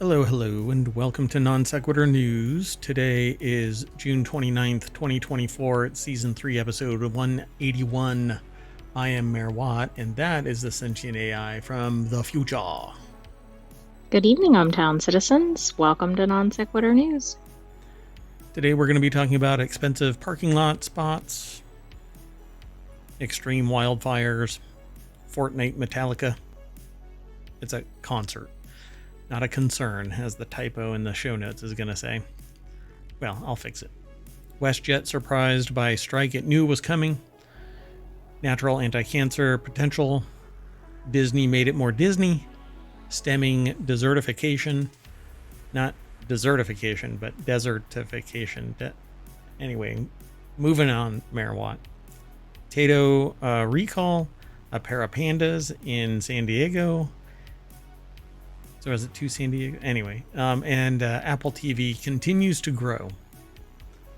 Hello, and welcome to Non Sequitur News. Today is June 29th, 2024. It's Season 3, Episode 181. I am Mayor Watt, and that is the sentient AI from the future. Good evening, ohmTown citizens. Welcome to Non Sequitur News. Today we're going to be talking about expensive parking lot spots, extreme wildfires, Fortnite Metallica. It's a concert. Not a concern, as the typo in the show notes is going to say. Well, I'll fix it. Westjet surprised by strike it knew was coming. Natural anti-cancer potential. Disney made it more Disney. Stemming desertification. Not desertification, but desertification. Anyway, moving on, Mayor Watt. Tayto Recall. A pair of Pandas in San Diego. So is it to San Diego? Anyway, and Apple TV continues to grow.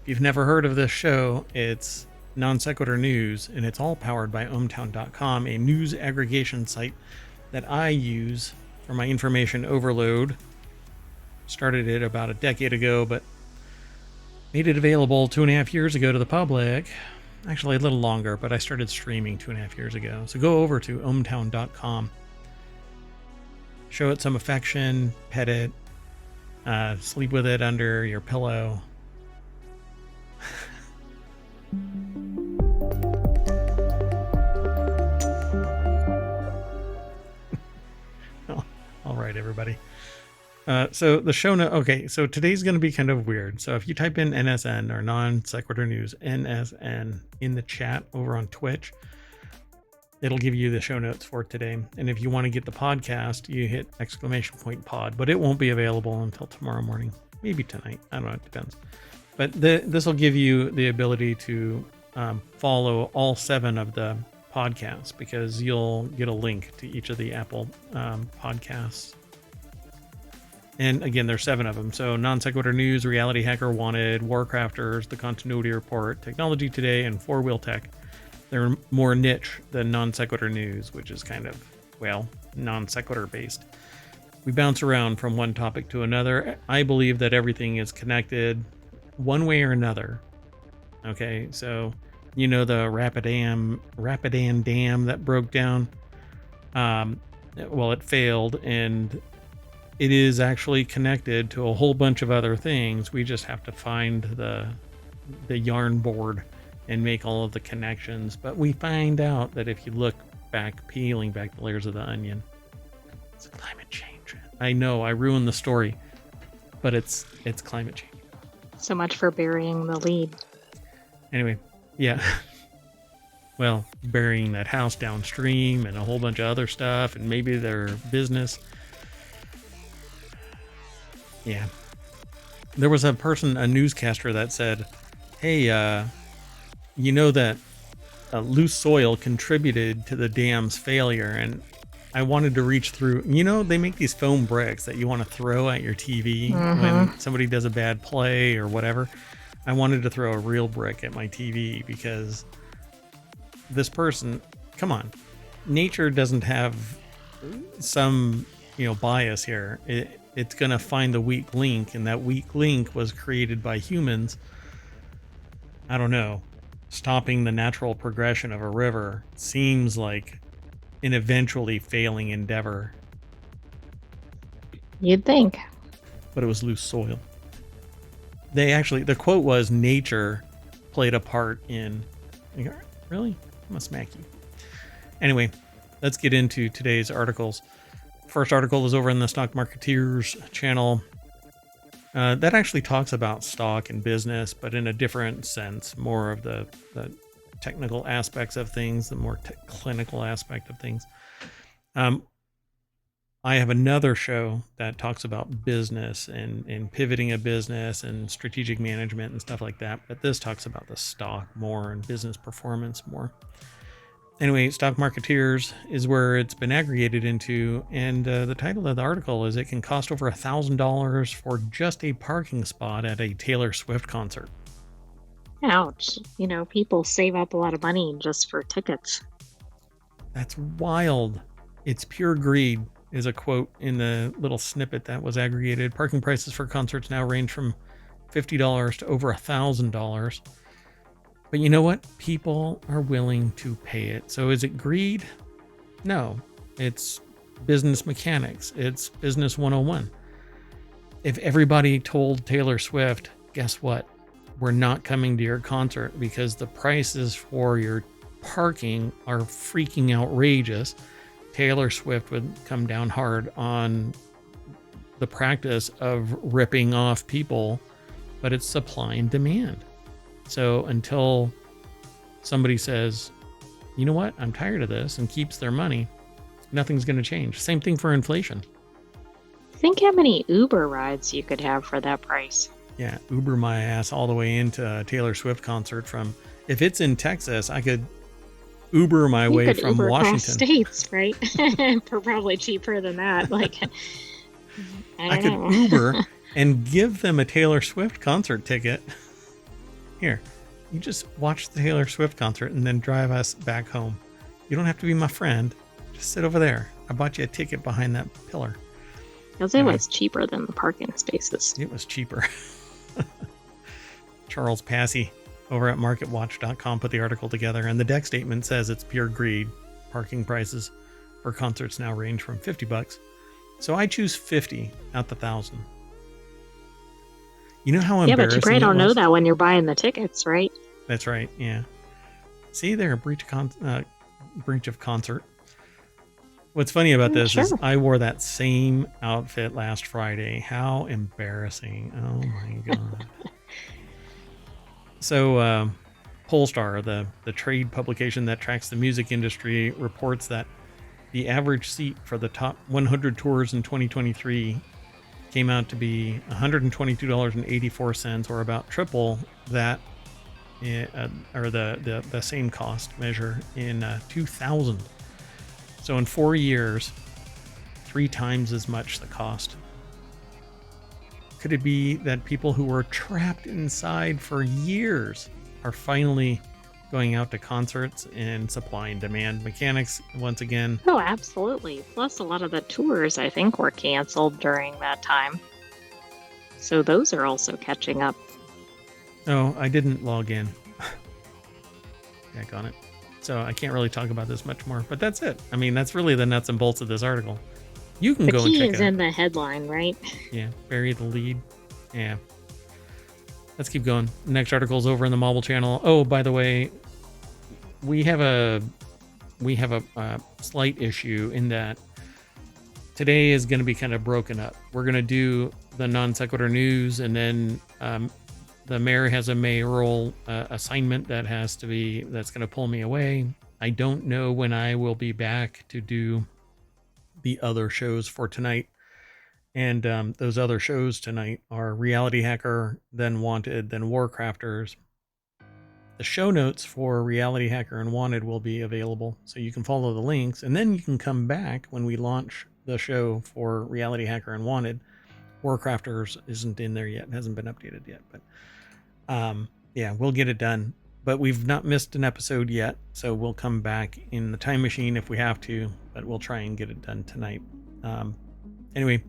If you've never heard of this show, it's Non Sequitur News, and it's all powered by ohmTown.com, a news aggregation site that I use for my information overload. Started it about a decade ago, but made it available 2.5 years ago to the public. Actually, a little longer, but I started streaming 2.5 years ago. So go over to ohmTown.com. Show it some affection, pet it, sleep with it under your pillow. All right, everybody. So the show note. Okay, so today's going to be kind of weird. So if you type in NSN or Non Sequitur News, NSN, in the chat over on Twitch, it'll give you the show notes for today. And if you want to get the podcast, you hit !pod, but it won't be available until tomorrow morning. Maybe tonight. I don't know. It depends. But this will give you the ability to follow all 7 of the podcasts, because you'll get a link to each of the Apple podcasts. And again, there's 7 of them. So Non Sequitur News, Reality Hacker Wanted, Warcrafters, The Continuity Report, Technology Today, and 4-Wheel Tech. They're more niche than Non Sequitur News, which is kind of, well, non sequitur based. We bounce around from one topic to another. I believe that everything is connected one way or another. Okay, so you know the Rapidan Dam that broke down? Well, it failed, and it is actually connected to a whole bunch of other things. We just have to find the yarn board and make all of the connections. But we find out that if you look back, peeling back the layers of the onion, it's climate change. I know I ruined the story, but it's climate change. So much for burying the lead. Anyway, yeah. Well, burying that house downstream and a whole bunch of other stuff, and maybe their business. Yeah. There was a newscaster that said, hey, you know that loose soil contributed to the dam's failure, and I wanted to reach through. You know, they make these foam bricks that you want to throw at your TV when somebody does a bad play or whatever. I wanted to throw a real brick at my TV because this person, come on, nature doesn't have some, bias here. It's going to find the weak link, and that weak link was created by humans. I don't know. Stopping the natural progression of a river seems like an eventually failing endeavor. You'd think. But it was loose soil. The quote was, nature played a part in... Really? I'm gonna smack you. Anyway, let's get into today's articles. First article is over in the Stock Marketeers channel. That actually talks about stock and business, but in a different sense, more of the technical aspects of things, the more clinical aspect of things. I have another show that talks about business and pivoting a business and strategic management and stuff like that, but this talks about the stock more and business performance more. Anyway, Stock Marketeers is where it's been aggregated into, and the title of the article is, "It can cost over $1,000 for just a parking spot at a Taylor Swift concert." Ouch. People save up a lot of money just for tickets. That's wild. It's pure greed. is a quote in the little snippet that was aggregated. Parking prices for concerts now range from $50 to over $1,000. But you know what? People are willing to pay it. So is it greed? No, it's business mechanics. It's business 101. If everybody told Taylor Swift, guess what? We're not coming to your concert because the prices for your parking are freaking outrageous, Taylor Swift would come down hard on the practice of ripping off people, but it's supply and demand. So until somebody says, you know what, I'm tired of this, and keeps their money, nothing's going to change. Same thing for inflation. Think how many Uber rides you could have for that price. Yeah, Uber my ass all the way into a Taylor Swift concert from, if it's in Texas, I could Uber my way from Uber Washington. Across states, right? For probably cheaper than that. Like, I could Uber and give them a Taylor Swift concert ticket. Here, you just watch the Taylor Swift concert and then drive us back home. You don't have to be my friend. Just sit over there. I bought you a ticket behind that pillar. Because it was cheaper than the parking spaces. It was cheaper. Charles Passy over at marketwatch.com put the article together, and the deck statement says it's pure greed. Parking prices for concerts now range from $50. So I choose 50 out the 1,000. You know how embarrassing. Yeah, but you probably don't know that when you're buying the tickets, right? That's right. Yeah. See, they're a breach of concert. What's funny about this is I wore that same outfit last Friday. How embarrassing. Oh my God. So Polestar, the trade publication that tracks the music industry, reports that the average seat for the top 100 tours in 2023 came out to be $122.84, or about triple that, or the same cost measure in 2000. So in 4 years, 3 times as much the cost. Could it be that people who were trapped inside for years are finally going out to concerts, and supply and demand mechanics once again? Oh, absolutely. Plus, a lot of the tours, I think, were canceled during that time. So those are also catching up. Oh, I didn't log in. Heck on it. So I can't really talk about this much more, but that's it. I mean, that's really the nuts and bolts of this article. You can go and check it out. The key is in the headline, right? Yeah, bury the lead. Yeah. Let's keep going. Next article is over in the mobile channel. Oh, by the way, we have a slight issue in that today is going to be kind of broken up. We're going to do the non sequitur news, and then the mayor has a mayoral assignment that's going to pull me away. I don't know when I will be back to do the other shows for tonight. And those other shows tonight are Reality Hacker, then Wanted, then Warcrafters. The show notes for Reality Hacker and Wanted will be available, so you can follow the links, and then you can come back when we launch the show for Reality Hacker and Wanted. Warcrafters isn't in there yet, it hasn't been updated yet, but yeah, we'll get it done. But we've not missed an episode yet, so we'll come back in the time machine if we have to, but we'll try and get it done tonight. Anyway,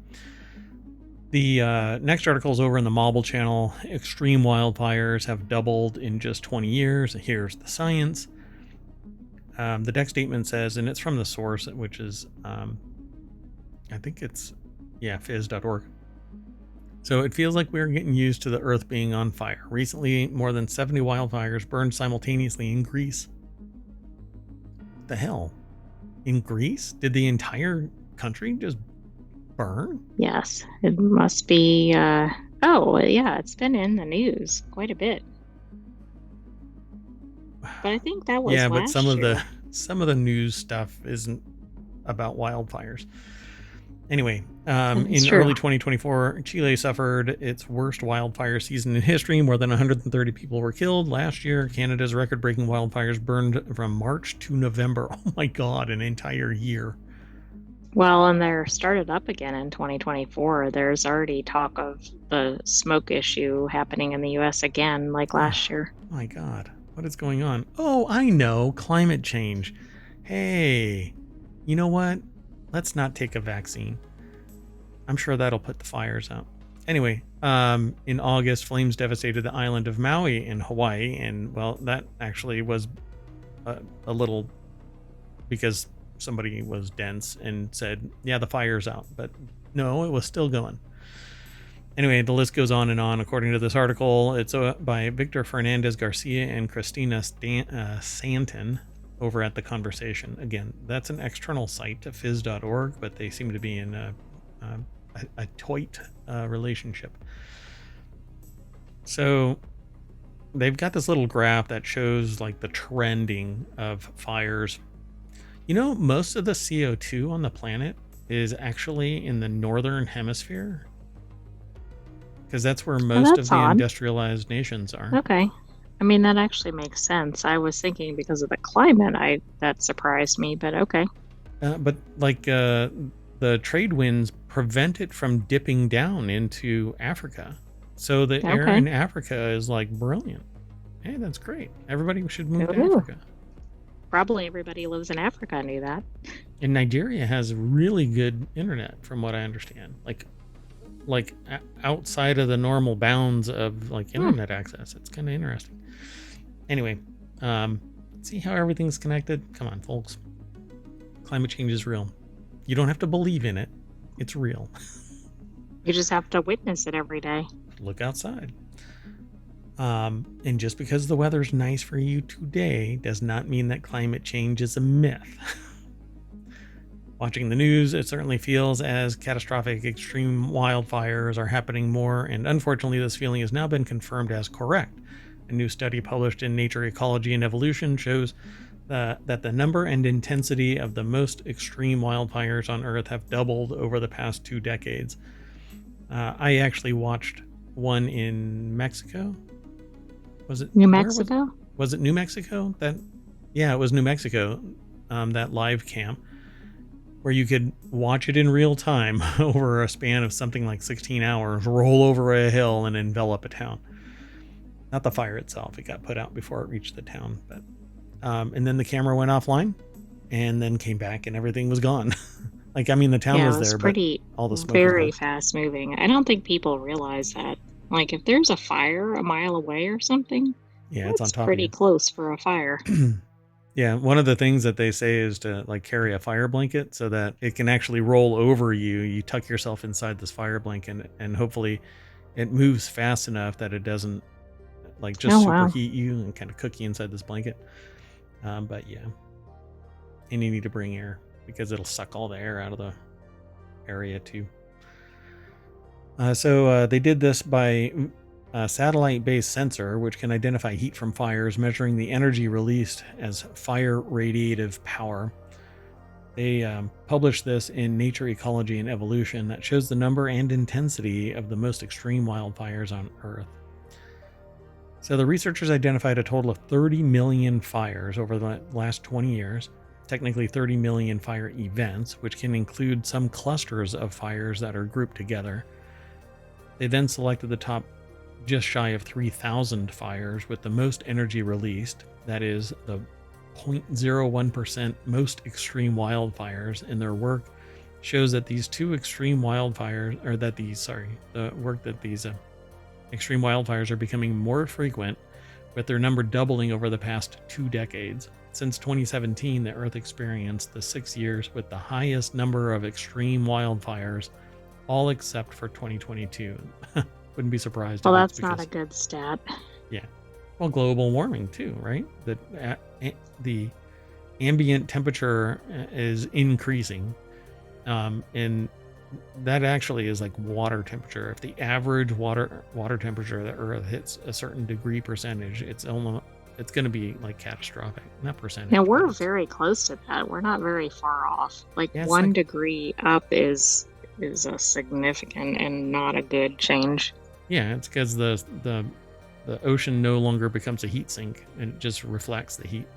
the next article is over in the mobile channel. Extreme wildfires have doubled in just 20 years. Here's the science. The deck statement says, and it's from the source, which is, I think it's, phys.org. So it feels like we're getting used to the earth being on fire. Recently, more than 70 wildfires burned simultaneously in Greece. What the hell? In Greece? Did the entire country just burn? Yes, it must be. It's been in the news quite a bit. But I think that was but some year. of the news stuff isn't about wildfires. Anyway, in early 2024, Chile suffered its worst wildfire season in history. More than 130 people were killed. Last year, Canada's record-breaking wildfires burned from March to November. Oh my God, an entire year. Well, and they're started up again in 2024. There's already talk of the smoke issue happening in the U.S. again, like last year. My God, what is going on? Oh, I know, climate change. Hey, you know what? let's not take a vaccine. I'm sure that'll put the fires out. Anyway, in August, flames devastated the island of Maui in Hawaii, and well, that actually was a little because somebody was dense and said, yeah, the fire's out, but no, it was still going. Anyway, the list goes on and on. According to this article, it's by Victor Fernandez Garcia and Christina Santon over at The Conversation. Again, that's an external site to phys.org, but they seem to be in a tight relationship. So they've got this little graph that shows like the trending of fires. You know, most of the CO2 on the planet is actually in the northern hemisphere, because that's where most of the industrialized nations are. Okay. I mean, that actually makes sense. I was thinking because of the climate, that surprised me, but okay. But like the trade winds prevent it from dipping down into Africa. So the air in Africa is like brilliant. Hey, that's great. Everybody should move to Africa. Probably everybody lives in Africa. I knew that. And Nigeria has really good internet, from what I understand. Like outside of the normal bounds of like internet access. It's kind of interesting. Anyway, see how everything's connected? Come on, folks. Climate change is real. You don't have to believe in it. It's real. You just have to witness it every day. Look outside. And just because the weather's nice for you today does not mean that climate change is a myth. Watching the news, it certainly feels as catastrophic extreme wildfires are happening more, and unfortunately this feeling has now been confirmed as correct. A new study published in Nature, Ecology, and Evolution shows that the number and intensity of the most extreme wildfires on Earth have doubled over the past 2 decades. I actually watched one in Mexico. Was it New Mexico? Was it New Mexico? Yeah, it was New Mexico. That live cam where you could watch it in real time over a span of something like 16 hours, roll over a hill and envelop a town. Not the fire itself. It got put out before it reached the town, but and then the camera went offline and then came back and everything was gone. Like, I mean, the town was there, but all the smoke very fast moving. I don't think people realize that. Like, if there's a fire a mile away or something, yeah, it's on top pretty close for a fire. Yeah, one of the things that they say is to like carry a fire blanket so that it can actually roll over you. You tuck yourself inside this fire blanket and hopefully it moves fast enough that it doesn't like just superheat you and kind of cook you inside this blanket. But yeah, and you need to bring air because it'll suck all the air out of the area too. So they did this by a satellite-based sensor, which can identify heat from fires, measuring the energy released as fire radiative power. They published this in Nature, Ecology, and Evolution that shows the number and intensity of the most extreme wildfires on Earth. So the researchers identified a total of 30 million fires over the last 20 years, technically 30 million fire events, which can include some clusters of fires that are grouped together. They then selected the top just shy of 3,000 fires with the most energy released, that is the 0.01% most extreme wildfires, and their work shows that these two extreme wildfires, or that these, the work that these extreme wildfires are becoming more frequent, with their number doubling over the past 2 decades. Since 2017, the Earth experienced the 6 years with the highest number of extreme wildfires, all except for 2022. Wouldn't be surprised. Well, that's not a good stat. Yeah. Well, global warming too, right? The ambient temperature is increasing, and that actually is like water temperature. If the average water temperature of the Earth hits a certain degree percentage, it's going to be like catastrophic. Not percentage. Now we're very close to that. We're not very far off. Like 1 degree up is a significant and not a good change. Yeah, it's because the ocean no longer becomes a heat sink and it just reflects the heat.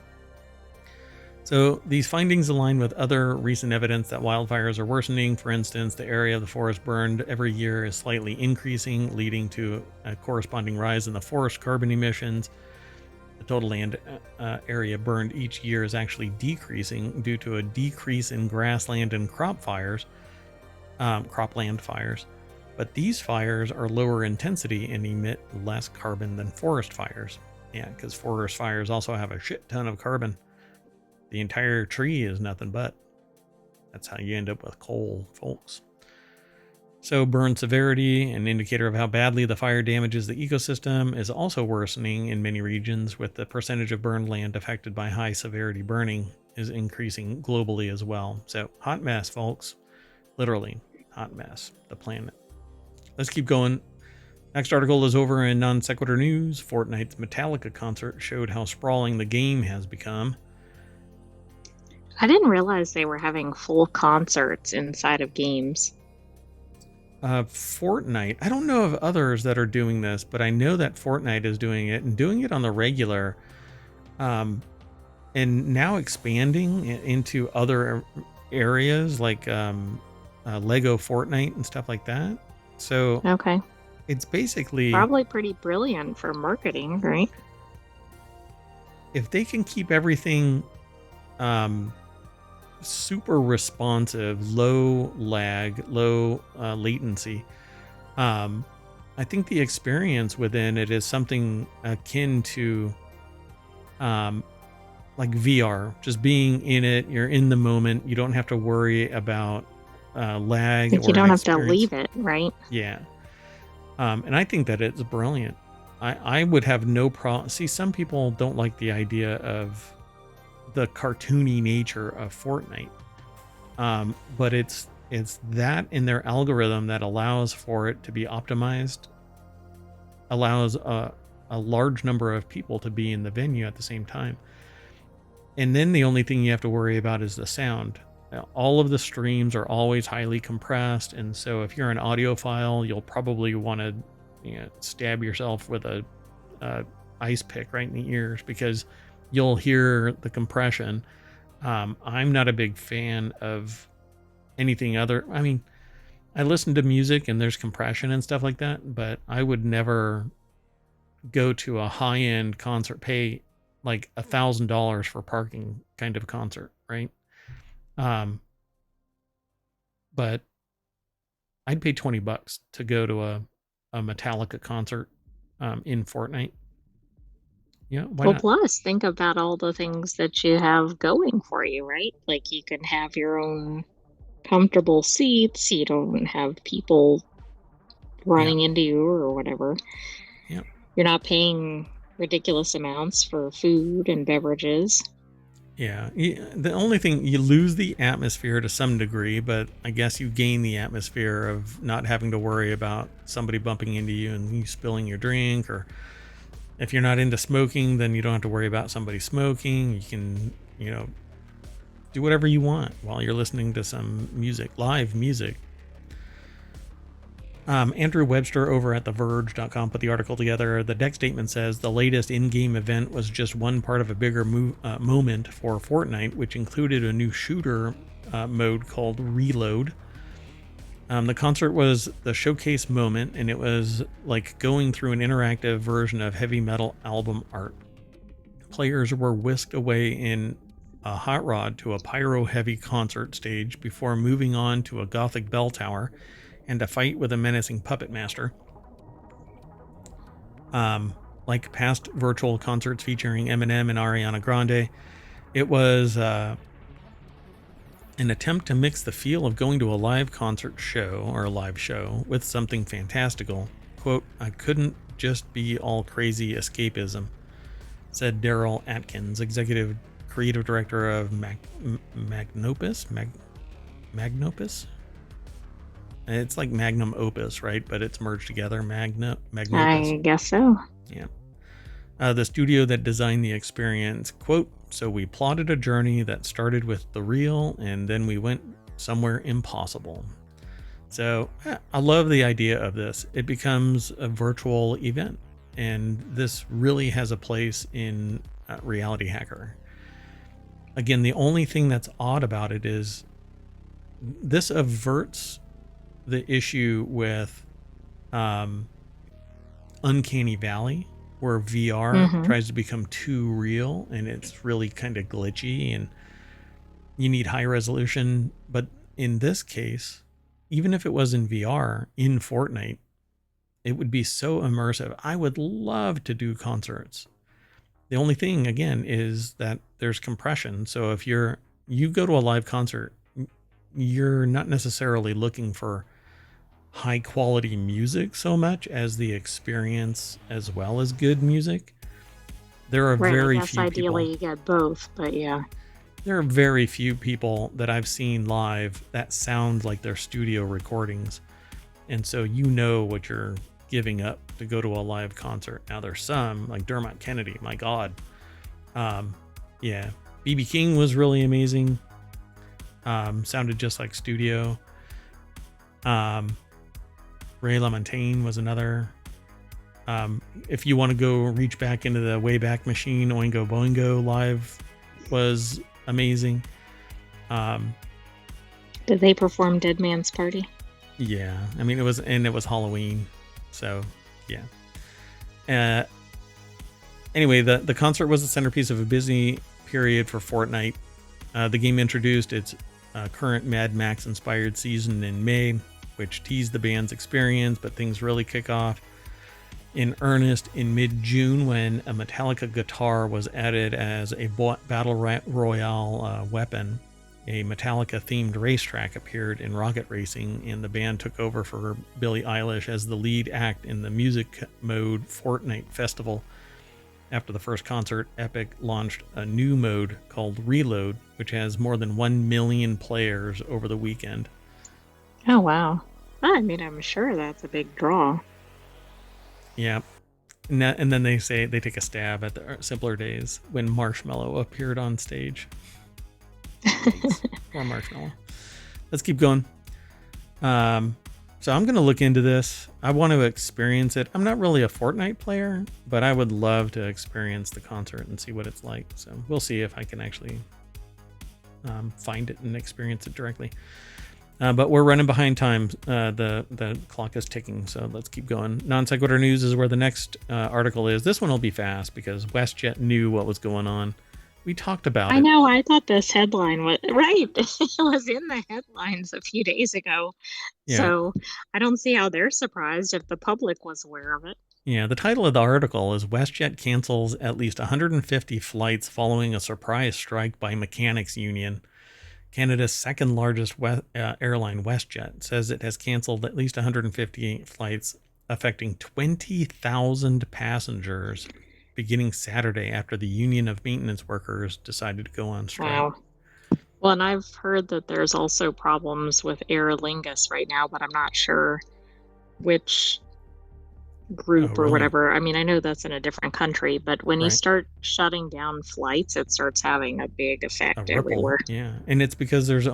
So these findings align with other recent evidence that wildfires are worsening. For instance, the area of the forest burned every year is slightly increasing, leading to a corresponding rise in the forest carbon emissions. the total land area burned each year is actually decreasing due to a decrease in grassland and cropland fires. But these fires are lower intensity and emit less carbon than forest fires. Yeah, because forest fires also have a shit ton of carbon. The entire tree is nothing but. That's how you end up with coal, folks. So burn severity, an indicator of how badly the fire damages the ecosystem, is also worsening in many regions, with the percentage of burned land affected by high severity burning is increasing globally as well. So hot mess, folks. Literally, hot mess. The planet. Let's keep going. Next article is over in Non Sequitur News. Fortnite's Metallica concert showed how sprawling the game has become. I didn't realize they were having full concerts inside of games. Fortnite, I don't know of others that are doing this, but I know that Fortnite is doing it and doing it on the regular, and now expanding into other areas like Lego Fortnite and stuff like that. So Okay. it's basically Probably pretty brilliant for marketing, right? if they can keep everything super responsive, low lag, low latency, I think the experience within it is something akin to like VR, just being in it. You're in the moment. You don't have to worry about lag Like or you don't have to experience. leave it, right? Yeah. And I think that it's brilliant. I would have no problem. See, some people don't like the idea of the cartoony nature of Fortnite. But it's that in their algorithm that allows for it to be optimized, allows a large number of people to be in the venue at the same time. And then the only thing you have to worry about is the sound. All of the streams are always highly compressed, and so if you're an audiophile, you'll probably want to stab yourself with a ice pick right in the ears because you'll hear the compression. I'm not a big fan of anything other. I mean, I listen to music and there's compression and stuff like that, but I would never go to a high-end concert, pay like $1,000 for parking kind of concert, right? But I'd pay $20 to go to a Metallica concert in Fortnite. Yeah, why Well, not? plus think about all the things that you have going for you, right? Like you can have your own comfortable seats. You don't have people Yeah, running into you or whatever. yeah. You're not paying ridiculous amounts for food and beverages. Yeah, the only thing, you lose the atmosphere to some degree, but I guess you gain the atmosphere of not having to worry about somebody bumping into you and you spilling your drink, or if you're not into smoking, then you don't have to worry about somebody smoking. You can, do whatever you want while you're listening to some music, live music. Andrew Webster over at TheVerge.com put the article together. The deck statement says the latest in-game event was just one part of a bigger moment for Fortnite, which included a new shooter mode called Reload. The concert was the showcase moment, and it was like going through an interactive version of heavy metal album art. Players were whisked away in a hot rod to a pyro-heavy concert stage before moving on to a gothic bell tower and a fight with a menacing puppet master. Like past virtual concerts featuring Eminem and Ariana Grande, it was an attempt to mix the feel of going to a live concert show or a live show with something fantastical. Quote, I couldn't just be all crazy escapism, said Daryl Atkins, executive creative director of Magnopus? Magnopus? It's like Magnum Opus, right? But it's merged together. Magnopus. I guess so. Yeah. The studio that designed the experience, quote, so we plotted a journey that started with the real and then we went somewhere impossible. So I love the idea of this. It becomes a virtual event, and this really has a place in Reality Hacker. Again, the only thing that's odd about it is this averts the issue with Uncanny Valley, where VR tries to become too real and it's really kind of glitchy and you need high resolution. But in this case, even if it was in VR in Fortnite, it would be so immersive. I would love to do concerts. The only thing, again, is that there's compression. So if you go to a live concert, you're not necessarily looking for high quality music so much as the experience as well as good music. There are very few ideally people. You get both, but yeah. There are very few people that I've seen live that sound like their studio recordings. And so you know what you're giving up to go to a live concert. Now there's some, like Dermot Kennedy, my God. Yeah. BB King was really amazing. Sounded just like studio. Ray LaMontagne was another. If you want to go reach back into the Wayback Machine, Oingo Boingo live was amazing. Did they perform Dead Man's Party? Yeah, I mean it was Halloween, so yeah. Anyway, the concert was the centerpiece of a busy period for Fortnite. The game introduced its current Mad Max inspired season in May, which teased the band's experience, but things really kick off in earnest in mid-June when a Metallica guitar was added as a battle royale weapon. A Metallica-themed racetrack appeared in Rocket Racing, and the band took over for Billie Eilish as the lead act in the music mode Fortnite Festival. After the first concert, Epic launched a new mode called Reload, which has more than 1 million players over the weekend. Oh, wow. I mean, I'm sure that's a big draw. Yeah. And then they take a stab at the simpler days when Marshmello appeared on stage. Poor Marshmello. Let's keep going. So I'm going to look into this. I want to experience it. I'm not really a Fortnite player, but I would love to experience the concert and see what it's like. So we'll see if I can actually find it and experience it directly. But we're running behind time. The clock is ticking, so let's keep going. Non sequitur news is where the next article is. This one will be fast because WestJet knew what was going on. We talked about it. I know. I thought this headline was right. It was in the headlines a few days ago. Yeah. So I don't see how they're surprised if the public was aware of it. Yeah, the title of the article is WestJet cancels at least 150 flights following a surprise strike by mechanics union. Canada's second largest airline, WestJet, says it has canceled at least 158 flights affecting 20,000 passengers beginning Saturday after the Union of Maintenance Workers decided to go on strike. Wow. Well, and I've heard that there's also problems with Aer Lingus right now, but I'm not sure which group or whatever. I mean, I know that's in a different country, but when you start shutting down flights, it starts having a big effect everywhere. Yeah, and it's because there's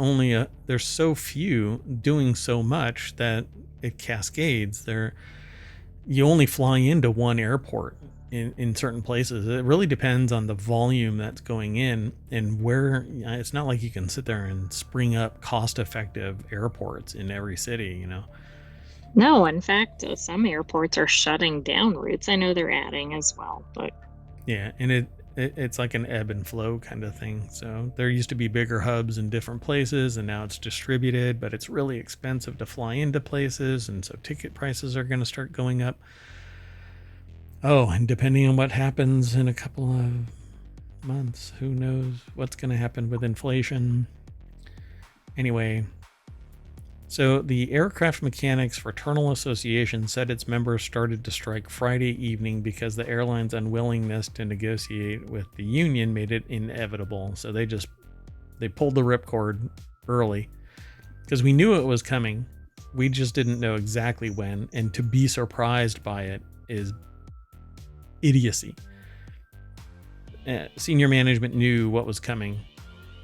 so few doing so much that it cascades. You only fly into one airport in certain places. It really depends on the volume that's going in and where. It's not like you can sit there and spring up cost-effective airports in every city, you know. No, in fact, some airports are shutting down routes. I know they're adding as well, but yeah, and it's like an ebb and flow kind of thing. So there used to be bigger hubs in different places, and now it's distributed, but it's really expensive to fly into places, and so ticket prices are going to start going up. Oh, and depending on what happens in a couple of months, who knows what's going to happen with inflation. Anyway. So the Aircraft Mechanics Fraternal Association said its members started to strike Friday evening because the airline's unwillingness to negotiate with the union made it inevitable. So they pulled the ripcord early because we knew it was coming. We just didn't know exactly when, and to be surprised by it is idiocy. Senior management knew what was coming.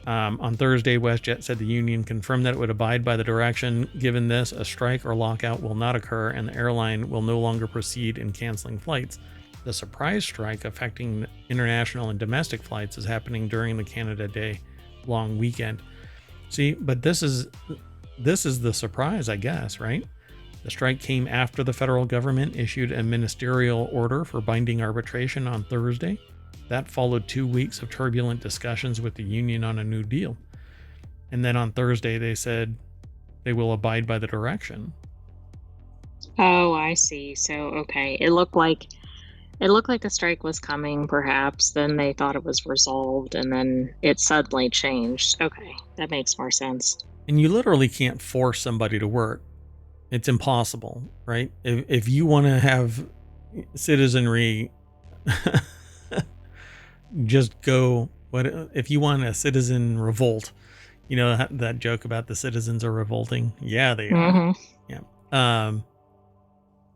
On Thursday, WestJet said the union confirmed that it would abide by the direction. Given this, a strike or lockout will not occur, and the airline will no longer proceed in canceling flights. The surprise strike affecting international and domestic flights is happening during the Canada Day long weekend. See, but this is the surprise, I guess, right? The strike came after the federal government issued a ministerial order for binding arbitration on Thursday. That followed 2 weeks of turbulent discussions with the union on a new deal. And then on Thursday, they said they will abide by the direction. Oh, I see. So, okay. It looked like a strike was coming, perhaps. Then they thought it was resolved, and then it suddenly changed. Okay, that makes more sense. And you literally can't force somebody to work. It's impossible, right? If you want to have citizenry, just go. What if you want a citizen revolt? You know that joke about the citizens are revolting? Yeah, they are. Mm-hmm. Yeah.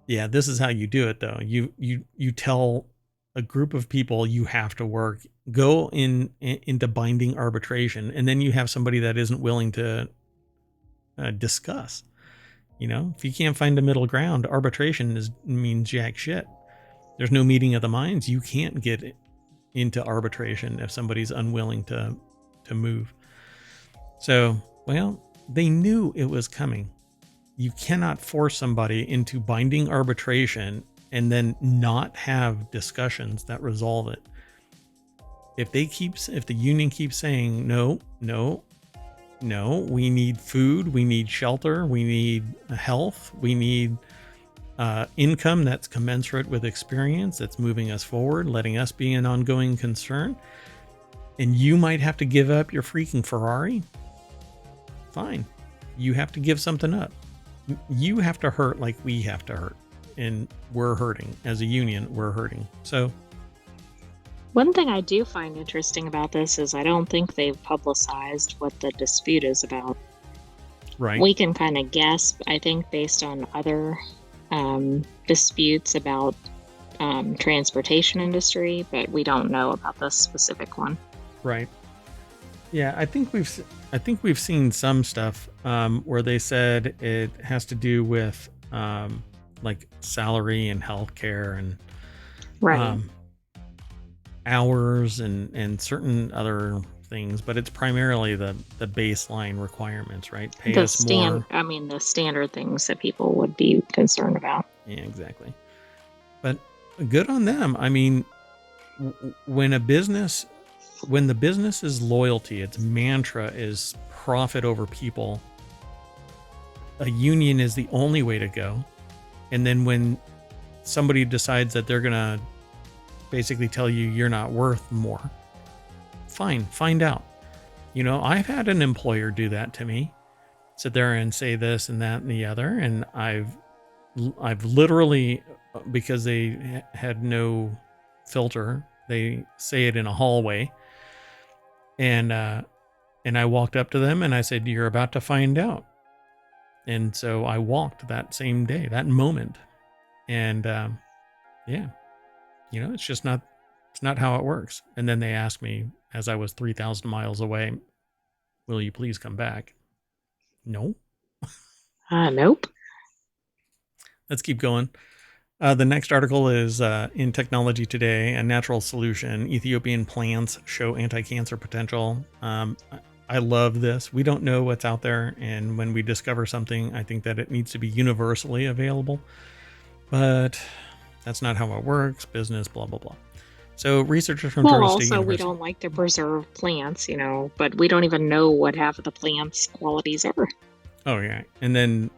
Yeah, this is how you do it, though. You tell a group of people you have to work, go into binding arbitration, and then you have somebody that isn't willing to discuss. You know, if you can't find a middle ground, arbitration means jack shit. There's no meeting of the minds. You can't get into arbitration if somebody's unwilling to move. So, well, they knew it was coming. You cannot force somebody into binding arbitration and then not have discussions that resolve it. If the union keeps saying no, we need food, we need shelter, we need health, we need income that's commensurate with experience, that's moving us forward, letting us be an ongoing concern, and you might have to give up your freaking Ferrari, fine. You have to give something up. You have to hurt like we have to hurt, and we're hurting as a union. We're hurting. So One thing I do find interesting about this is I don't think they've publicized what the dispute is about. right. We can kind of guess, I think, based on other disputes about transportation industry, but we don't know about this specific one. Right. Yeah, I think we've seen some stuff where they said it has to do with like salary and healthcare and Right. hours and certain other things, but it's primarily the baseline requirements, right? Pay us more. The standard things that people would be concerned about. Yeah, exactly. But good on them. I mean, when the business's loyalty, its mantra is profit over people, a union is the only way to go. And then when somebody decides that they're going to basically tell you you're not worth more, fine, find out. You know, I've had an employer do that to me, sit there and say this and that and the other. And I've literally, because they had no filter, they say it in a hallway. And I walked up to them and I said, "You're about to find out." And so I walked that same day, that moment. And yeah, you know, it's not how it works. And then they asked me as I was 3,000 miles away, "Will you please come back?" No. Nope. Let's keep going. The next article is in Technology Today, a natural solution. Ethiopian plants show anti-cancer potential. I love this. We don't know what's out there, and when we discover something, I think that it needs to be universally available. But that's not how it works. Business, blah, blah, blah. So researchers from Georgia State Also, we University. don't like to preserve plants, but we don't even know what half of the plant's qualities are. Oh, yeah. And then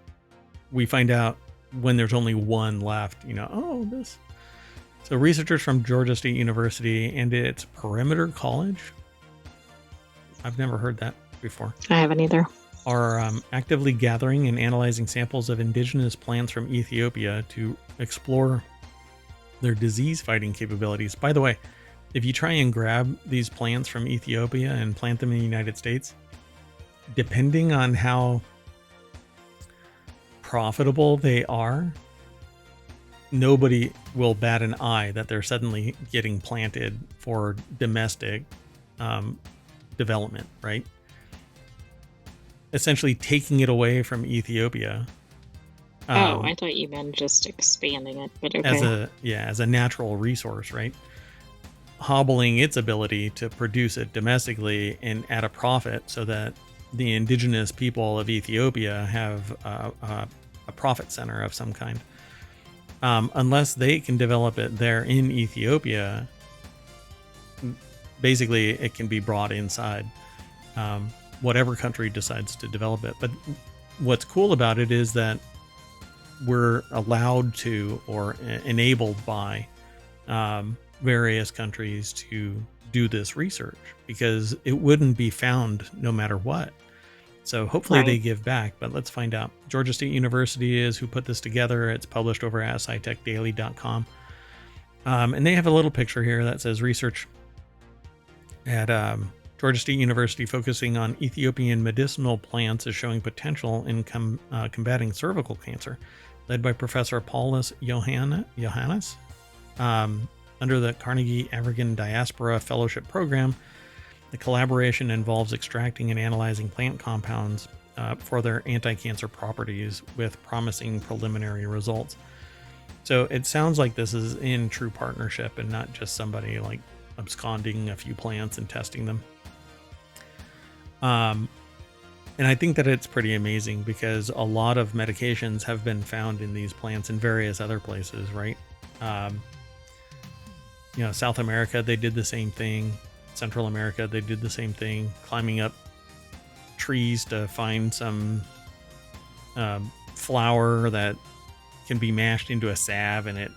we find out when there's only one left, this. So researchers from Georgia State University and its Perimeter College, I've never heard that before, I haven't either. are actively gathering and analyzing samples of indigenous plants from Ethiopia to explore their disease-fighting capabilities. By the way, if you try and grab these plants from Ethiopia and plant them in the United States, depending on how profitable they are, nobody will bat an eye that they're suddenly getting planted for domestic development, right? Essentially taking it away from Ethiopia. I thought you meant just expanding it, but okay. As a natural resource, right? Hobbling its ability to produce it domestically and at a profit so that the indigenous people of Ethiopia have a profit center of some kind. Unless they can develop it there in Ethiopia, basically it can be brought inside whatever country decides to develop it. But what's cool about it is that we're allowed to, or enabled by various countries to do this research, because it wouldn't be found no matter what. So hopefully they give back, but let's find out. Georgia State University is who put this together. It's published over at scitechdaily.com. And they have a little picture here that says research at Georgia State University focusing on Ethiopian medicinal plants is showing potential in combating cervical cancer, led by Professor Paulus Johannes under the Carnegie African Diaspora Fellowship Program. The collaboration involves extracting and analyzing plant compounds for their anti-cancer properties with promising preliminary results. So it sounds like this is in true partnership and not just somebody like absconding a few plants and testing them. And I think that it's pretty amazing because a lot of medications have been found in these plants in various other places, right? South America, they did the same thing. Central America, they did the same thing, climbing up trees to find some flower that can be mashed into a salve and it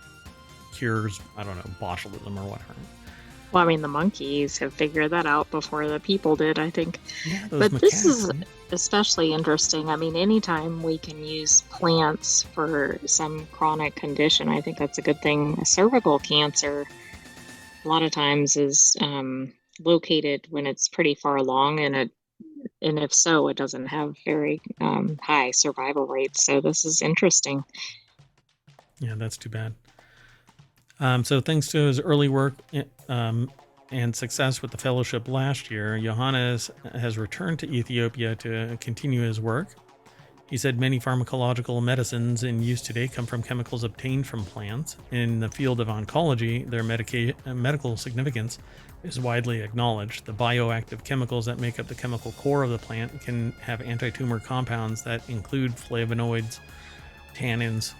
cures, I don't know, botulism or whatever. Well, I mean, the monkeys have figured that out before the people did, I think. Yeah, but this is especially interesting. I mean, anytime we can use plants for some chronic condition, I think that's a good thing. Cervical cancer, a lot of times, is located when it's pretty far along, and if so, it doesn't have very high survival rates. So this is interesting. Yeah, that's too bad. So thanks to his early work and success with the fellowship last year, Johannes has returned to Ethiopia to continue his work. He said many pharmacological medicines in use today come from chemicals obtained from plants. In the field of oncology, their medical significance is widely acknowledged. The bioactive chemicals that make up the chemical core of the plant can have anti-tumor compounds that include flavonoids, tannins,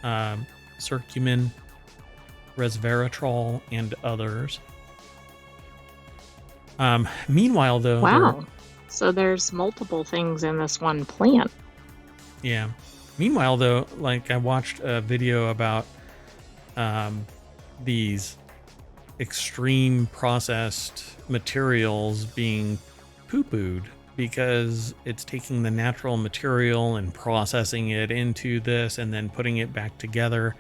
curcumin, resveratrol, and others. Meanwhile, though... Wow. So there's multiple things in this one plant. Yeah. Meanwhile, though, like I watched a video about these extreme processed materials being poo-pooed because it's taking the natural material and processing it into this and then putting it back together,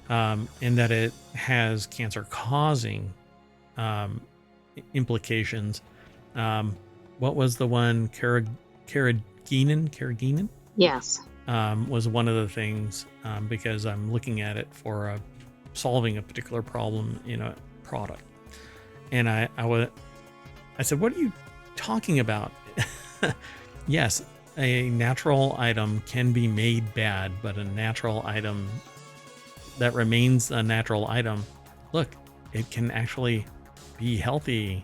and that it has cancer-causing implications. What was the one? Carrageenan? Yes. Was one of the things, because I'm looking at it for solving a particular problem in a product. And I said, what are you talking about? Yes, a natural item can be made bad, but a natural item that remains a natural item, look, it can actually be healthy.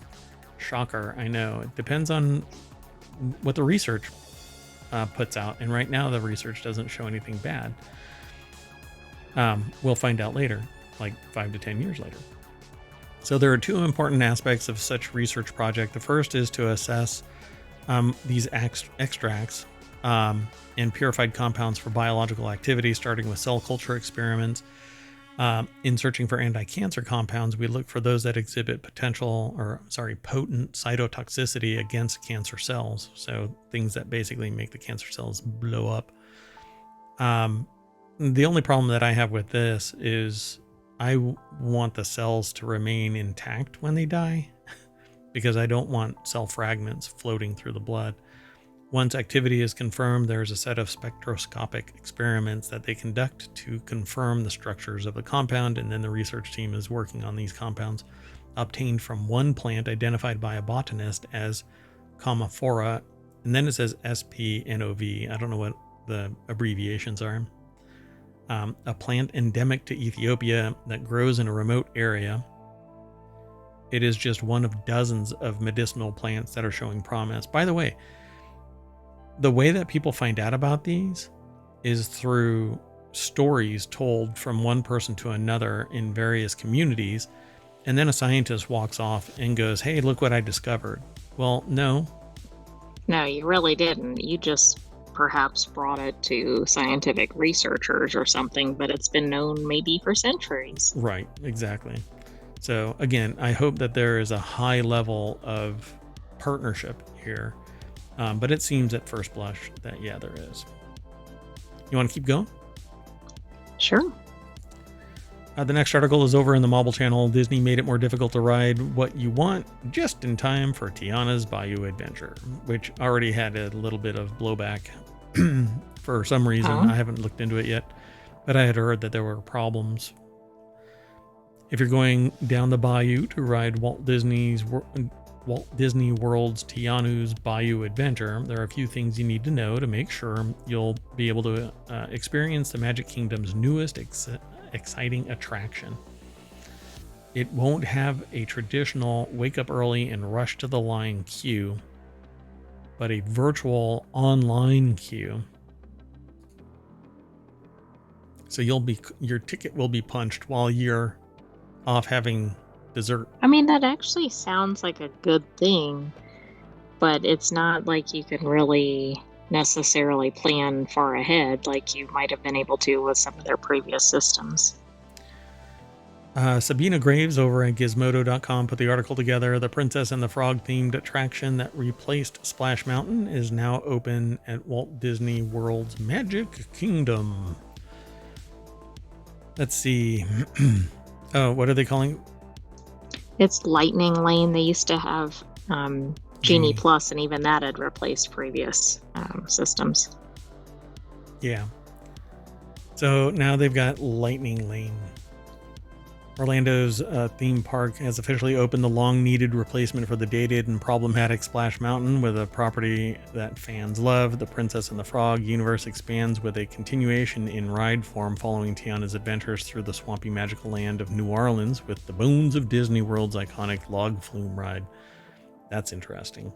Shocker, I know. It depends on what the research puts out, and right now the research doesn't show anything bad. We'll find out later, like 5 to 10 years later. So there are two important aspects of such research project. The first is to assess these extracts and purified compounds for biological activity, starting with cell culture experiments. In searching for anti-cancer compounds, we look for those that exhibit potent cytotoxicity against cancer cells. So things that basically make the cancer cells blow up. The only problem that I have with this is I want the cells to remain intact when they die because I don't want cell fragments floating through the blood. Once activity is confirmed, there's a set of spectroscopic experiments that they conduct to confirm the structures of the compound, and then the research team is working on these compounds obtained from one plant identified by a botanist as Commiphora, and then it says SPNOV. I don't know what the abbreviations are. A plant endemic to Ethiopia that grows in a remote area. It is just one of dozens of medicinal plants that are showing promise. By the way that people find out about these is through stories told from one person to another in various communities, and then a scientist walks off and goes, hey, look what I discovered. Well, no. No, you really didn't. You just perhaps brought it to scientific researchers or something, but it's been known maybe for centuries. Right, exactly. So again, I hope that there is a high level of partnership here, but it seems at first blush that, yeah, there is. You want to keep going? Sure. The next article is over in the Mobile channel. Disney made it more difficult to ride what you want just in time for Tiana's Bayou Adventure, which already had a little bit of blowback for some reason. I haven't looked into it yet, but I had heard that there were problems. If you're going down the bayou to ride Walt Disney World's Tiana's Bayou Adventure, there are a few things you need to know to make sure you'll be able to experience the Magic Kingdom's newest exciting attraction. It won't have a traditional wake up early and rush to the line queue, but a virtual online queue. So your ticket will be punched while you're off having dessert. I mean, that actually sounds like a good thing, but it's not like you can really necessarily plan far ahead like you might have been able to with some of their previous systems. Sabina Graves over at Gizmodo.com put the article together. The Princess and the Frog themed attraction that replaced Splash Mountain is now open at Walt Disney World's Magic Kingdom. Let's see. Oh, what are they calling? It's Lightning Lane. They used to have Genie Plus, and even that had replaced previous systems. Yeah. So now they've got Lightning Lane. Orlando's theme park has officially opened the long-needed replacement for the dated and problematic Splash Mountain with a property that fans love. The Princess and the Frog universe expands with a continuation in ride form following Tiana's adventures through the swampy magical land of New Orleans with the bones of Disney World's iconic log flume ride. That's interesting.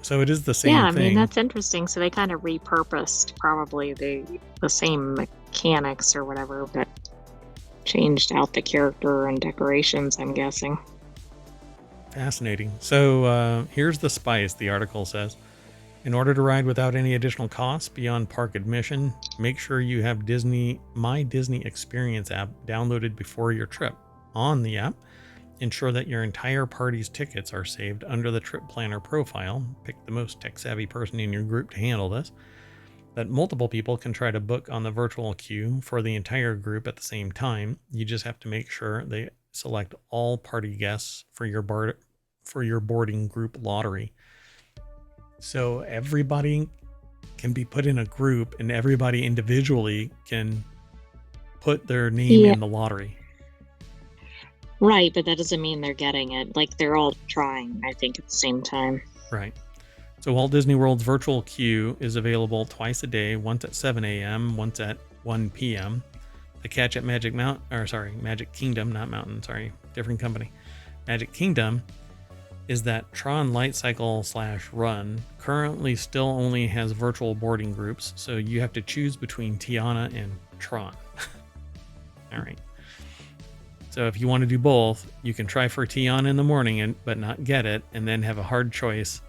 So it is the same thing. Yeah, I mean, that's interesting. So they kind of repurposed probably the same mechanics or whatever, but changed out the character and decorations, I'm guessing. Fascinating. So here's the spice, the article says. In order to ride without any additional costs beyond park admission, make sure you have My Disney Experience app downloaded before your trip. On the app, ensure that your entire party's tickets are saved under the trip planner profile. Pick the most tech-savvy person in your group to handle this. That multiple people can try to book on the virtual queue for the entire group at the same time. You just have to make sure they select all party guests for your boarding group lottery. So everybody can be put in a group and everybody individually can put their name in the lottery. Right, but that doesn't mean they're getting it. Like, they're all trying, I think, at the same time. Right. So Walt Disney World's virtual queue is available twice a day, once at 7 a.m., once at 1 p.m. The catch at Magic Kingdom, not Mountain, sorry, different company. Magic Kingdom is that Tron Light Cycle / Run currently still only has virtual boarding groups, so you have to choose between Tiana and Tron. All right. So if you want to do both, you can try for Tiana in the morning but not get it, and then have a hard choice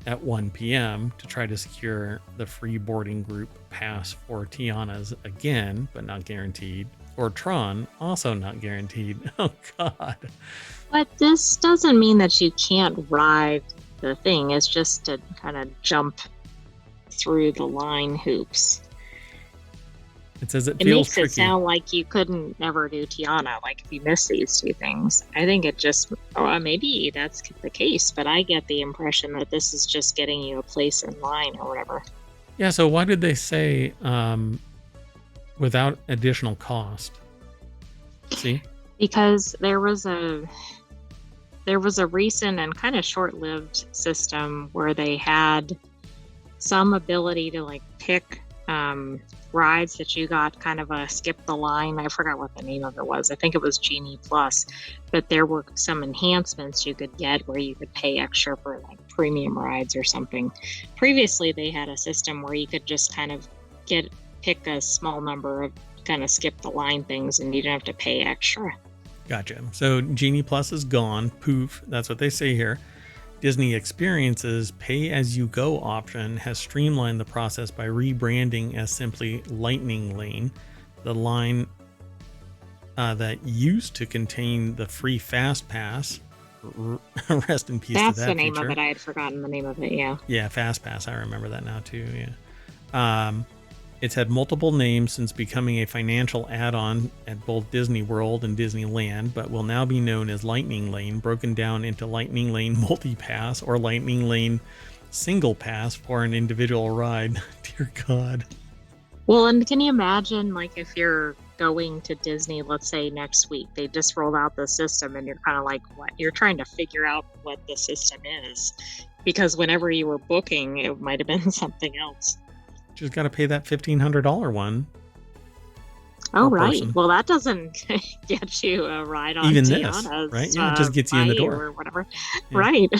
at 1 p.m. to try to secure the free boarding group pass for Tiana's again, but not guaranteed. Or Tron, also not guaranteed. Oh, God. But this doesn't mean that you can't ride the thing. It's just to kind of jump through the line hoops. It says it feels makes tricky. It sound like you couldn't ever do Tiana, like if you miss these two things. I think it just, maybe that's the case, but I get the impression that this is just getting you a place in line or whatever. Yeah, so why did they say without additional cost? See? Because there was a recent and kind of short-lived system where they had some ability to like pick rides that you got kind of a skip the line. I forgot what the name of it was. I think it was Genie Plus, but there were some enhancements you could get where you could pay extra for like premium rides or something. Previously, they had a system where you could just kind of pick a small number of kind of skip the line things, and you didn't have to pay extra. Gotcha. So Genie Plus is gone. Poof. That's what they say here. Disney Experiences pay-as-you-go option has streamlined the process by rebranding as simply Lightning Lane. The line that used to contain the free Fast Pass. Rest in peace to that That's the name feature. of it. I had forgotten the name of it, yeah. Yeah, Fast Pass. I remember that now too, yeah. It's had multiple names since becoming a financial add-on at both Disney World and Disneyland, but will now be known as Lightning Lane, broken down into Lightning Lane Multi-Pass or Lightning Lane Single Pass for an individual ride. Dear God. Well, and can you imagine, like, if you're going to Disney, let's say next week, they just rolled out the system and you're kind of like, what? You're trying to figure out what the system is, because whenever you were booking, it might have been something else. Just got to pay that $1,500 one. Oh, right. Person. Well, that doesn't get you a ride on even Tiana's, this, right? Yeah, it just gets you in the door or whatever. Yeah. Right.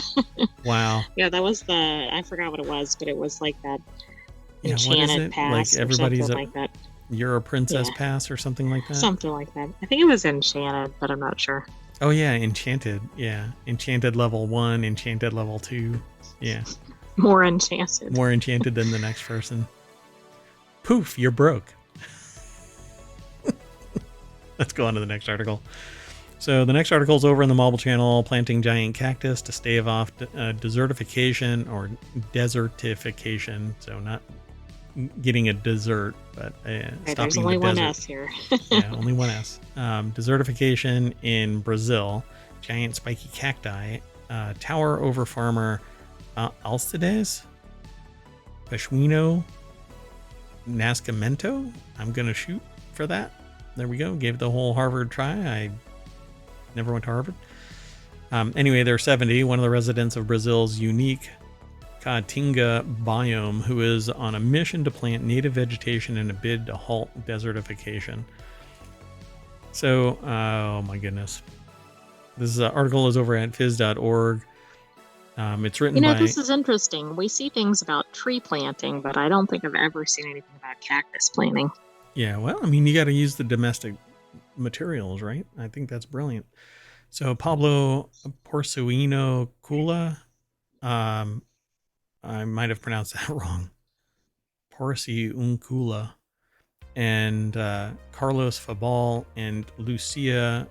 Wow. Yeah, that was I forgot what it was, but it was like that Enchanted what is it? Pass, like everybody's like that. You're a princess pass or something like that. Something like that. I think it was Enchanted, but I'm not sure. Oh yeah, Enchanted. Yeah, Enchanted level 1, Enchanted level 2. Yeah. More enchanted. More enchanted than the next person. Poof, you're broke. Let's go on to the next article. So the next article is over in the Marble Channel, planting giant cactus to stave off desertification or desertification. So not getting a dessert, but stopping there's only the one desert. S here. Yeah, only one S. Desertification in Brazil, giant spiky cacti, tower over farmer Alcides, Pashuino, Nascimento. I'm going to shoot for that. There we go. Gave it the whole Harvard try. I never went to Harvard. Anyway, they're 70. One of the residents of Brazil's unique Caatinga biome, who is on a mission to plant native vegetation in a bid to halt desertification. So, oh my goodness. This article is over at phys.org. It's written by... this is interesting. We see things about tree planting, but I don't think I've ever seen anything about cactus planting. Yeah, well, I mean, you got to use the domestic materials, right? I think that's brilliant. So Pablo Porcuino Cula, I might have pronounced that wrong. Porciuncula, and Carlos Fabal and Lucia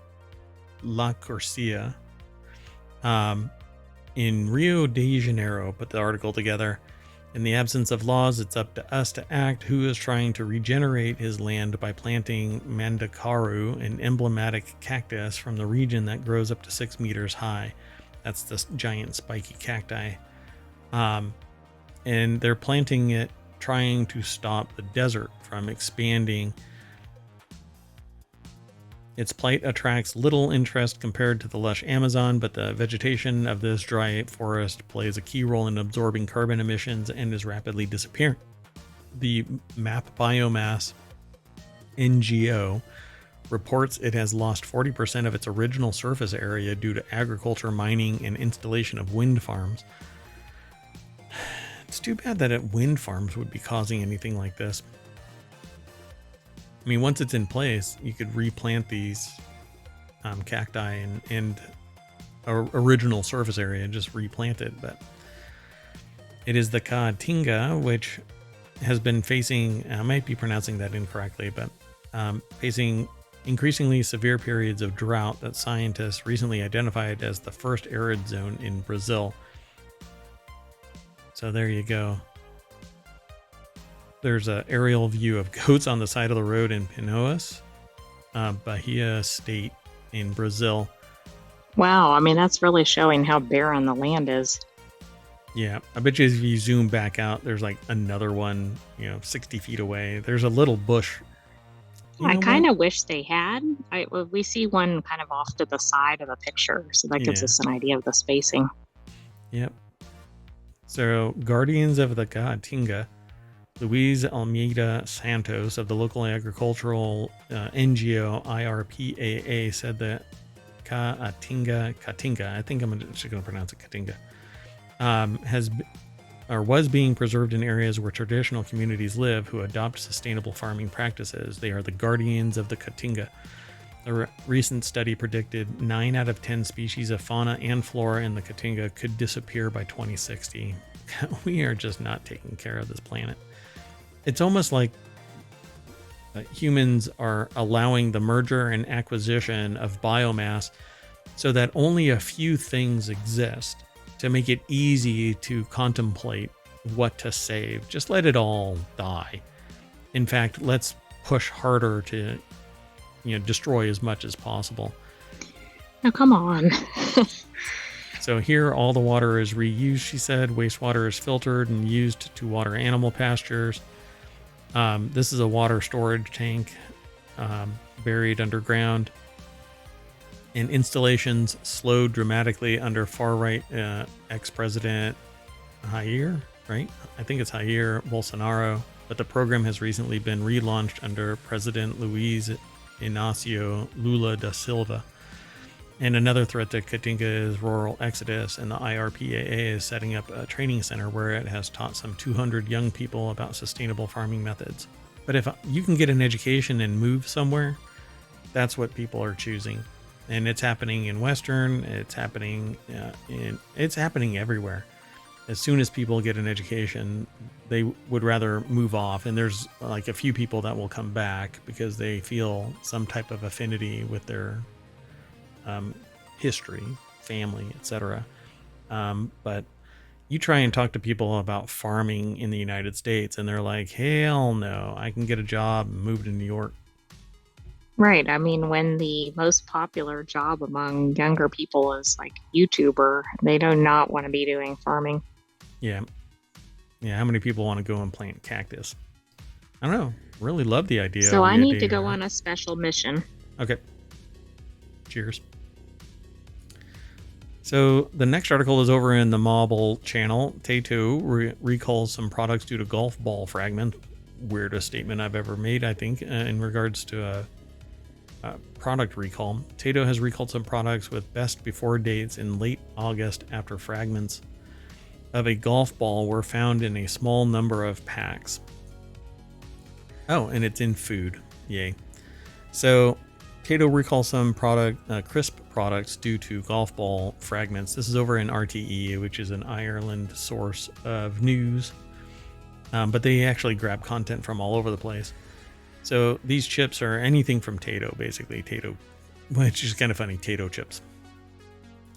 La Corsia. In Rio de Janeiro, put the article together. In the absence of laws, it's up to us to act. Who is trying to regenerate his land by planting mandacaru, an emblematic cactus from the region that grows up to 6 meters high. That's the giant spiky cacti. And they're planting it, trying to stop the desert from expanding. Its plight attracts little interest compared to the lush Amazon, but the vegetation of this dry forest plays a key role in absorbing carbon emissions and is rapidly disappearing. The Map Biomass NGO reports it has lost 40% of its original surface area due to agriculture, mining, and installation of wind farms. It's too bad that wind farms would be causing anything like this. I mean, once it's in place, you could replant these cacti and original surface area and just replant it. But it is the Caatinga, which has been facing, I might be pronouncing that incorrectly, but facing increasingly severe periods of drought that scientists recently identified as the first arid zone in Brazil. So there you go. There's an aerial view of goats on the side of the road in Pinoas, Bahia State in Brazil. Wow, I mean, that's really showing how barren the land is. Yeah, I bet you if you zoom back out, there's like another one, 60 feet away. There's a little bush. I kind of wish they had. We see one kind of off to the side of the picture, so that gives us an idea of the spacing. Yep. So, Guardians of the Caatinga, Luis Almeida Santos of the local agricultural NGO IRPAA said that Caatinga, I think I'm just going to pronounce it Caatinga, was being preserved in areas where traditional communities live who adopt sustainable farming practices. They are the guardians of the Caatinga. A recent study predicted 9 out of 10 species of fauna and flora in the Caatinga could disappear by 2060. We are just not taking care of this planet. It's almost like humans are allowing the merger and acquisition of biomass so that only a few things exist to make it easy to contemplate what to save. Just let it all die. In fact, let's push harder to, destroy as much as possible. Now, come on. So here, all the water is reused, she said. Wastewater is filtered and used to water animal pastures. This is a water storage tank buried underground. And installations slowed dramatically under far-right ex-president Jair, right? I think it's Jair Bolsonaro. But the program has recently been relaunched under President Luiz Inácio Lula da Silva. And another threat to Caatinga is rural exodus, and the IRPAA is setting up a training center where it has taught some 200 young people about sustainable farming methods. But if you can get an education and move somewhere, that's what people are choosing. And it's happening in Western, it's happening everywhere. As soon as people get an education, they would rather move off. And there's like a few people that will come back because they feel some type of affinity with their history, family, etc. But you try and talk to people about farming in the United States and they're like, hell no, I can get a job and move to New York. Right. I mean, when the most popular job among younger people is like YouTuber, they do not want to be doing farming. Yeah. How many people want to go and plant cactus? I don't know. Really love the idea. So I need to go on a special mission. Okay. Cheers. So the next article is over in the Mobile channel. Tayto recalls some products due to golf ball fragment. Weirdest statement I've ever made, I think, in regards to a product recall. Tayto has recalled some products with best before dates in late August after fragments of a golf ball were found in a small number of packs. Oh, and it's in food. Yay. So Tayto recalls some crisp products due to golf ball fragments. This is over in RTE, which is an Ireland source of news. But they actually grab content from all over the place. So these chips are anything from Tayto, basically. Tayto, which is kind of funny, Tayto chips.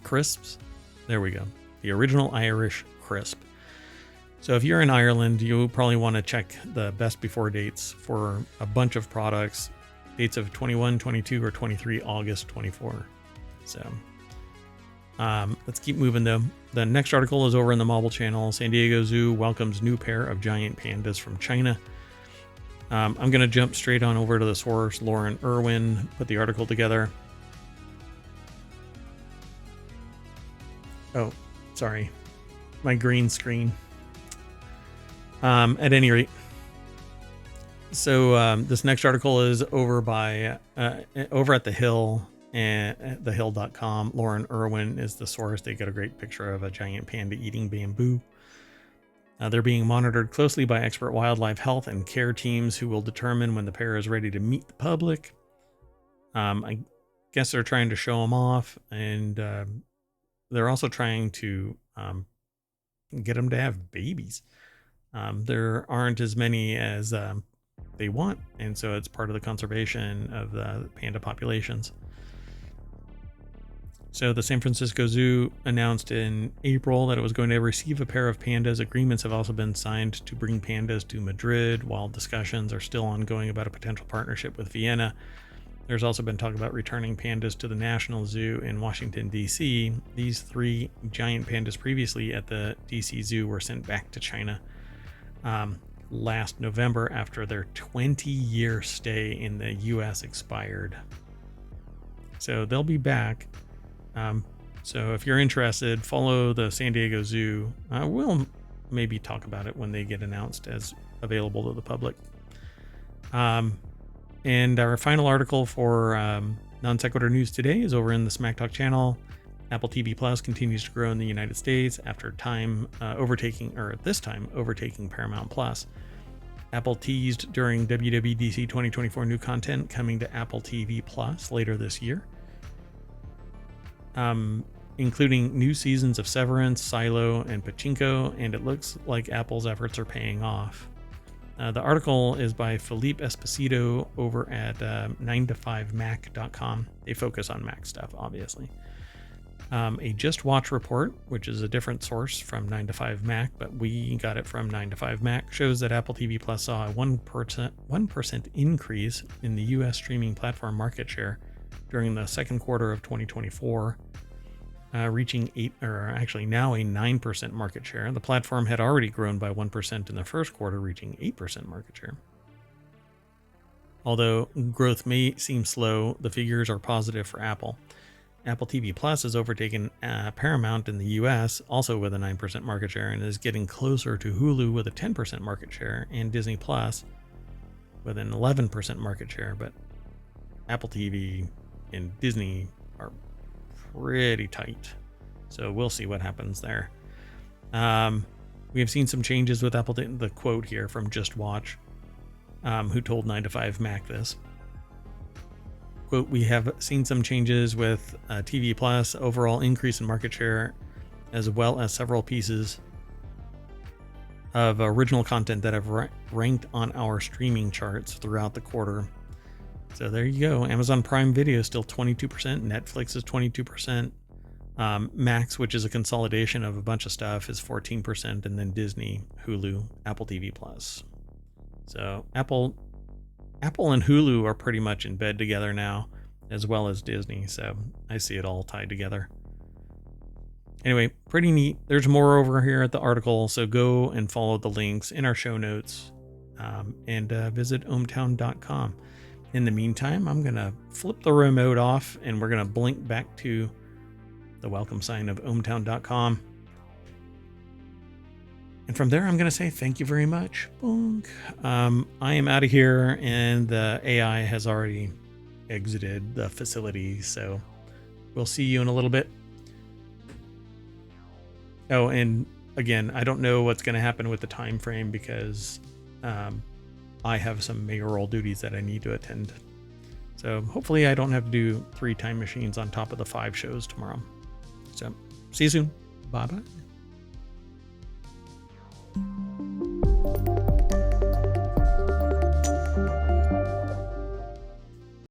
Crisps. There we go. The original Irish crisp. So if you're in Ireland, you probably want to check the best before dates for a bunch of products. Dates of 21, 22, or 23 August 24. So let's keep moving though. The next article is over in the Mobile channel. San Diego Zoo welcomes new pair of giant pandas from China. I'm going to jump straight on over to the source. Lauren Irwin put the article together. Oh, sorry. My green screen. At any rate. So this next article is over by over at The Hill and thehill.com. Lauren Irwin is the source. They got a great picture of a giant panda eating bamboo. They're being monitored closely by expert wildlife health and care teams who will determine when the pair is ready to meet the public. I guess they're trying to show them off, and they're also trying to get them to have babies. There aren't as many as they want, and so it's part of the conservation of the panda populations. So the San Francisco Zoo announced in April that it was going to receive a pair of pandas. Agreements have also been signed to bring pandas to Madrid, while discussions are still ongoing about a potential partnership with Vienna. There's also been talk about returning pandas to the National Zoo in Washington, D.C. These 3 giant pandas previously at the D.C. Zoo were sent back to China last November after their 20-year stay in the U.S. expired. So they'll be back. So if you're interested, follow the San Diego Zoo. We'll maybe talk about it when they get announced as available to the public. And our final article for Non Sequitur News today is over in the Smack Talk channel. Apple TV Plus continues to grow in the United States after overtaking Paramount Plus. Apple teased during WWDC 2024 new content coming to Apple TV Plus later this year, including new seasons of Severance, Silo, and Pachinko, and it looks like Apple's efforts are paying off. The article is by Philippe Esposito over at 9to5mac.com. They focus on Mac stuff, obviously. A Just Watch report, which is a different source from 9to5Mac, but we got it from 9to5Mac, shows that Apple TV Plus saw a 1% increase in the US streaming platform market share during the second quarter of 2024, reaching now a 9% market share. The platform had already grown by 1% in the first quarter, reaching 8% market share. Although growth may seem slow, the figures are positive for Apple. Apple TV Plus has overtaken Paramount in the US, also with a 9% market share, and is getting closer to Hulu with a 10% market share, and Disney Plus with an 11% market share. But Apple TV and Disney are pretty tight, so we'll see what happens there. We have seen some changes with Apple. The quote here from Just Watch, who told 9to5Mac this. Quote, "We have seen some changes with TV Plus, overall increase in market share, as well as several pieces of original content that have ranked on our streaming charts throughout the quarter." So there you go. Amazon Prime Video is still 22%. Netflix is 22%. Max, which is a consolidation of a bunch of stuff, is 14%. And then Disney, Hulu, Apple TV Plus. So Apple and Hulu are pretty much in bed together now, as well as Disney. So I see it all tied together. Anyway, pretty neat. There's more over here at the article. So go and follow the links in our show notes, and visit ohmTown.com. In the meantime, I'm going to flip the remote off and we're going to blink back to the welcome sign of ohmTown.com. And from there, I'm going to say thank you very much. Bonk. I am out of here, and the AI has already exited the facility. So we'll see you in a little bit. Oh, and again, I don't know what's going to happen with the time frame because I have some mayoral duties that I need to attend. So hopefully I don't have to do 3 time machines on top of the 5 shows tomorrow. So see you soon. Bye-bye.